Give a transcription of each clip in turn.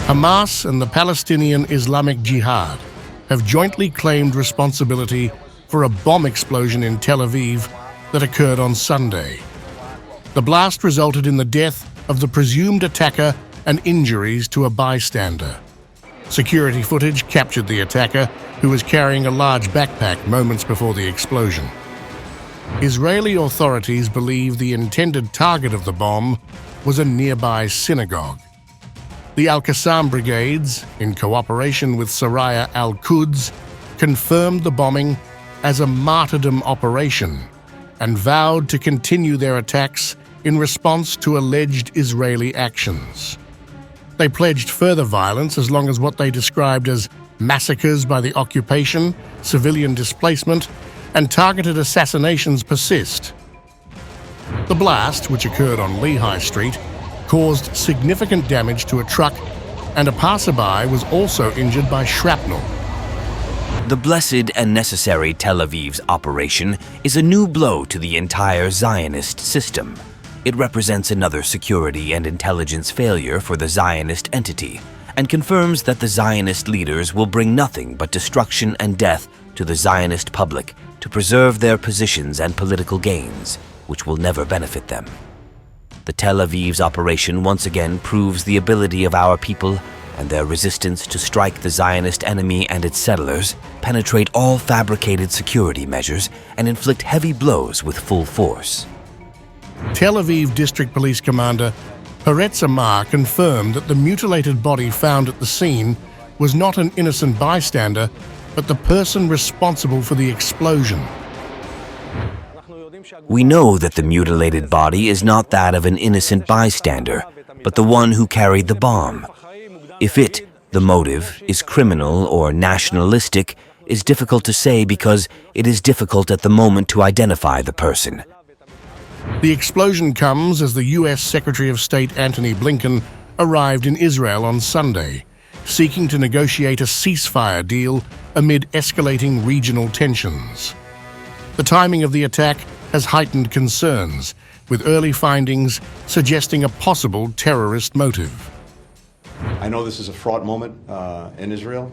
Hamas and the Palestinian Islamic Jihad have jointly claimed responsibility for a bomb explosion in Tel Aviv that occurred on Sunday. The blast resulted in the death of the presumed attacker and injuries to a bystander. Security footage captured the attacker, who was carrying a large backpack moments before the explosion. Israeli authorities believe the intended target of the bomb was a nearby synagogue. The Al-Qassam brigades, in cooperation with Saraya al-Quds, confirmed the bombing as a martyrdom operation and vowed to continue their attacks in response to alleged Israeli actions. They pledged further violence as long as what they described as massacres by the occupation, civilian displacement, and targeted assassinations persist. The blast, which occurred on Lehigh Street, caused significant damage to a truck, and a passerby was also injured by shrapnel. The blessed and necessary Tel Aviv's operation is a new blow to the entire Zionist system. It represents another security and intelligence failure for the Zionist entity, and confirms that the Zionist leaders will bring nothing but destruction and death to the Zionist public to preserve their positions and political gains, which will never benefit them. The Tel Aviv's operation once again proves the ability of our people and their resistance to strike the Zionist enemy and its settlers, penetrate all fabricated security measures, and inflict heavy blows with full force. Tel Aviv District Police Commander Peretz Amar confirmed that the mutilated body found at the scene was not an innocent bystander, but the person responsible for the explosion. We know that the mutilated body is not that of an innocent bystander, but the one who carried the bomb. If it, the motive, is criminal or nationalistic, is difficult to say because it is difficult at the moment to identify the person. The explosion comes as the U.S. Secretary of State Antony Blinken arrived in Israel on Sunday, seeking to negotiate a ceasefire deal amid escalating regional tensions. The timing of the attack has heightened concerns, with early findings suggesting a possible terrorist motive. I know this is a fraught moment in Israel,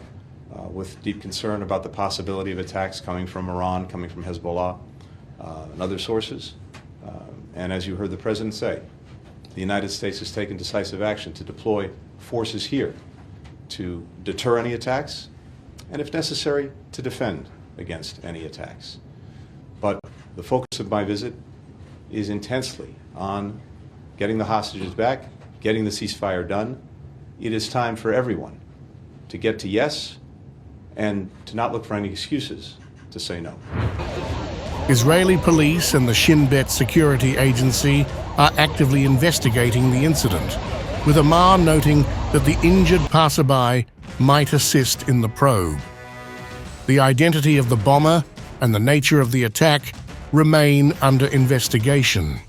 with deep concern about the possibility of attacks coming from Iran, coming from Hezbollah, and other sources. And as you heard the President say, the United States has taken decisive action to deploy forces here to deter any attacks, and if necessary, to defend against any attacks. But the focus of my visit is intensely on getting the hostages back, getting the ceasefire done. It is time for everyone to get to yes and to not look for any excuses to say no. Israeli police and the Shin Bet security agency are actively investigating the incident, with Amar noting that the injured passerby might assist in the probe. The identity of the bomber and the nature of the attack remain under investigation.